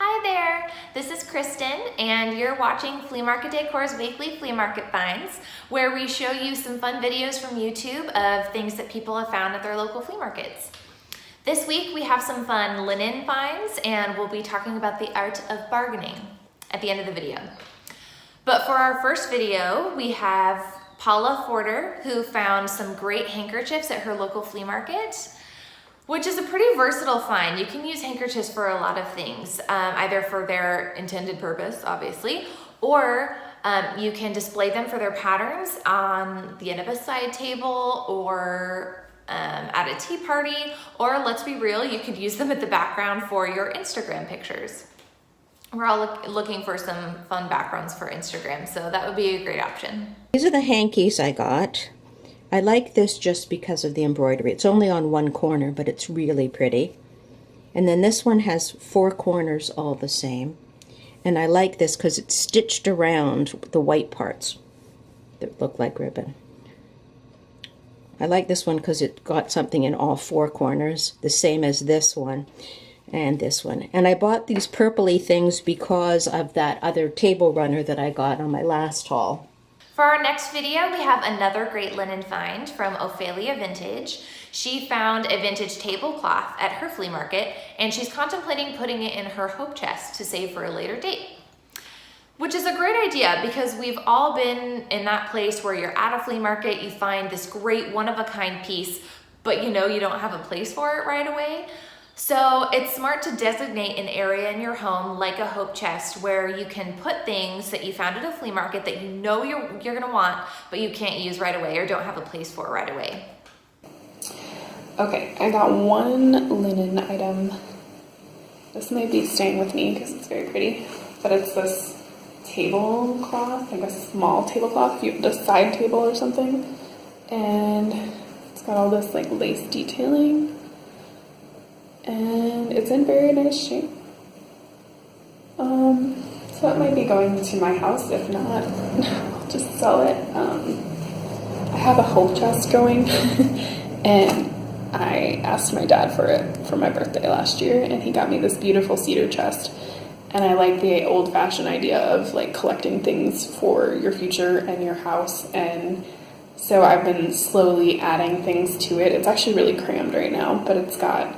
Hi there, this is Kristen and you're watching Flea Market Decor's weekly flea market finds, where we show you some fun videos from YouTube of things that people have found at their local flea markets. This week we have some fun linen finds and we'll be talking about the art of bargaining at the end of the video. But for our first video, we have Paula Foerder, who found some great handkerchiefs at her local flea market, which is a pretty versatile find. You can use handkerchiefs for a lot of things, either for their intended purpose, obviously, or you can display them for their patterns on the end of a side table or at a tea party, or let's be real, you could use them at the background for your Instagram pictures. We're all looking for some fun backgrounds for Instagram, so that would be a great option. These are the hankies I got. I like this just because of the embroidery. It's only on one corner, but it's really pretty. And then this one has 4 corners all the same. And I like this because it's stitched around the white parts that look like ribbon. I like this one because it got something in all 4 corners, the same as this one and this one. And I bought these purpley things because of that other table runner that I got on my last haul. For our next video, we have another great linen find from Ophelia Vintage. She found a vintage tablecloth at her flea market, and she's contemplating putting it in her hope chest to save for a later date. Which is a great idea because we've all been in that place where you're at a flea market, you find this great one-of-a-kind piece, but you know you don't have a place for it right away. So it's smart to designate an area in your home like a hope chest where you can put things that you found at a flea market that you know you're gonna want, but you can't use right away or don't have a place for right away. Okay, I got one linen item. This might be staying with me because it's very pretty, but it's this tablecloth, like a small tablecloth, the side table or something, and it's got all this like lace detailing. And it's in very nice shape. So it might be going to my house. If not, I'll just sell it. I have a hope chest going, and I asked my dad for it for my birthday last year, and he got me this beautiful cedar chest. And I like the old-fashioned idea of like collecting things for your future and your house, and so I've been slowly adding things to it. It's actually really crammed right now, but it's got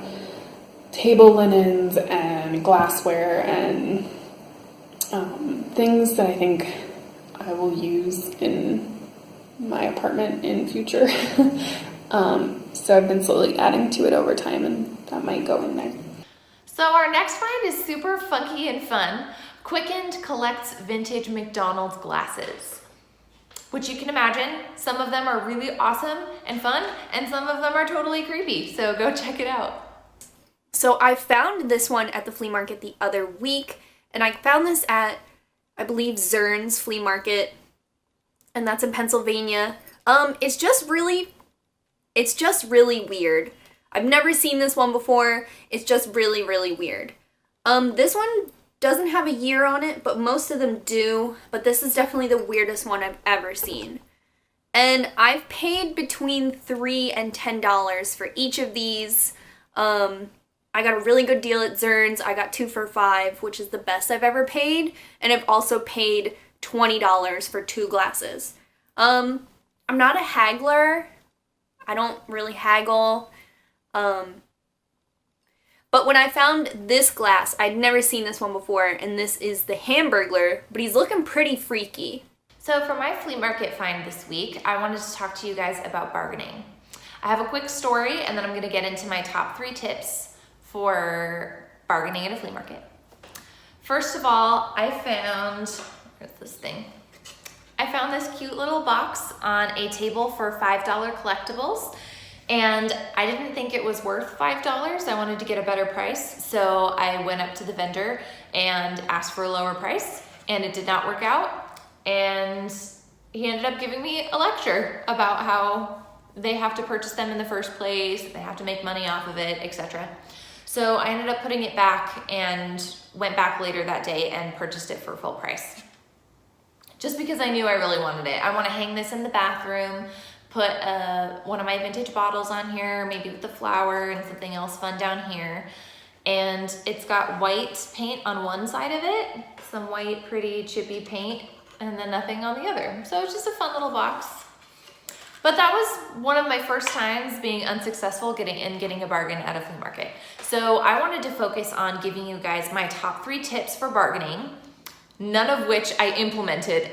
table linens and glassware and things that I think I will use in my apartment in future. So I've been slowly adding to it over time, and that might go in there. So our next find is super funky and fun. Qcknd collects vintage McDonald's glasses, which you can imagine, some of them are really awesome and fun, and some of them are totally creepy, so go check it out. So I found this one at the flea market the other week, and I found this at, I believe, Zern's flea market, and that's in Pennsylvania. It's just really weird. I've never seen this one before. It's just really, really weird. This one doesn't have a year on it, but most of them do, but this is definitely the weirdest one I've ever seen. And I've paid between $3 and $10 for each of these. I got a really good deal at Zern's. I got 2 for $5, which is the best I've ever paid. And I've also paid $20 for 2 glasses. I'm not a haggler. I don't really haggle. But when I found this glass, I'd never seen this one before, and this is the Hamburglar, but he's looking pretty freaky. So for my flea market find this week, I wanted to talk to you guys about bargaining. I have a quick story, and then I'm gonna get into my top 3 tips for bargaining at a flea market. First of all, I found this cute little box on a table for $5 collectibles, and I didn't think it was worth $5. I wanted to get a better price, so I went up to the vendor and asked for a lower price, and it did not work out, and he ended up giving me a lecture about how they have to purchase them in the first place, they have to make money off of it, etc. So I ended up putting it back and went back later that day and purchased it for full price. Just because I knew I really wanted it. I want to hang this in the bathroom, put one of my vintage bottles on here, maybe with the flower and something else fun down here. and it's got white paint on one side of it, some white pretty chippy paint, and then nothing on the other. So it's just a fun little box. But that was one of my first times being unsuccessful getting a bargain at a flea market. So I wanted to focus on giving you guys my top 3 tips for bargaining, none of which I implemented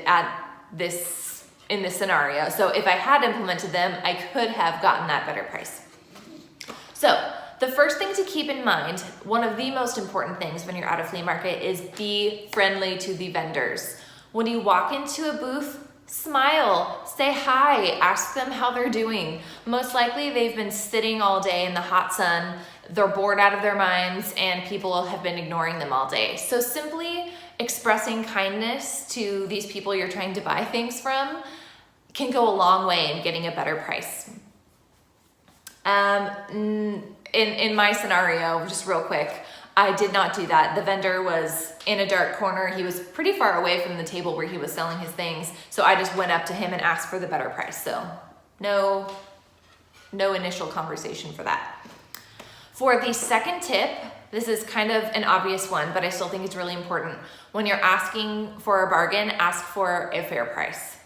in this scenario. So if I had implemented them, I could have gotten that better price. So the first thing to keep in mind, one of the most important things when you're at a flea market, is be friendly to the vendors. When you walk into a booth, smile, say hi, ask them how they're doing. Most likely they've been sitting all day in the hot sun, they're bored out of their minds, and people have been ignoring them all day. So simply expressing kindness to these people you're trying to buy things from can go a long way in getting a better price. In my scenario, just real quick, I did not do that. The vendor was in a dark corner. He was pretty far away from the table where he was selling his things. So I just went up to him and asked for the better price. So no initial conversation for that. For the second tip, this is kind of an obvious one, but I still think it's really important. When you're asking for a bargain, ask for a fair price.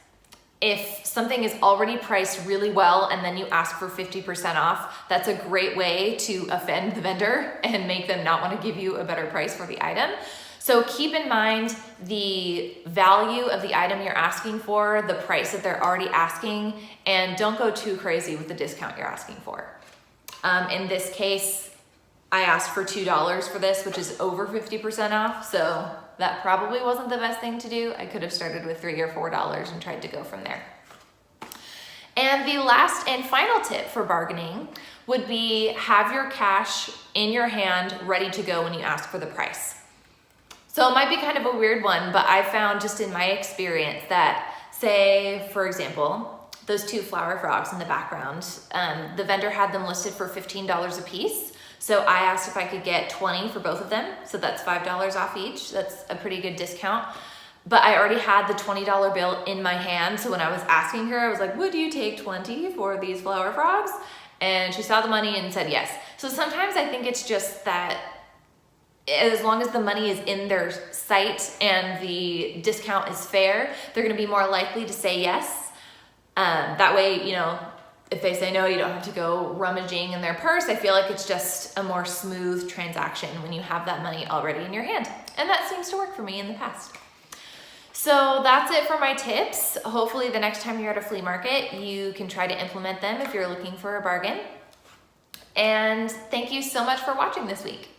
If something is already priced really well and then you ask for 50% off, that's a great way to offend the vendor and make them not want to give you a better price for the item. So keep in mind the value of the item you're asking for, the price that they're already asking, and don't go too crazy with the discount you're asking for. In this case, I asked for $2 for this, which is over 50% off, so that probably wasn't the best thing to do. I could have started with $3 or $4 and tried to go from there. And the last and final tip for bargaining would be have your cash in your hand ready to go when you ask for the price. So it might be kind of a weird one, but I found just in my experience that, say, for example, those 2 flower frogs in the background, the vendor had them listed for $15 a piece. So I asked if I could get 20 for both of them. So that's $5 off each. That's a pretty good discount. But I already had the $20 bill in my hand. So when I was asking her, I was like, would you take 20 for these flower frogs? And she saw the money and said yes. So sometimes I think it's just that as long as the money is in their sight and the discount is fair, they're gonna be more likely to say yes. That way, you know, if they say no, you don't have to go rummaging in their purse. I feel like it's just a more smooth transaction when you have that money already in your hand. And that seems to work for me in the past. So that's it for my tips. Hopefully the next time you're at a flea market, you can try to implement them if you're looking for a bargain. And thank you so much for watching this week.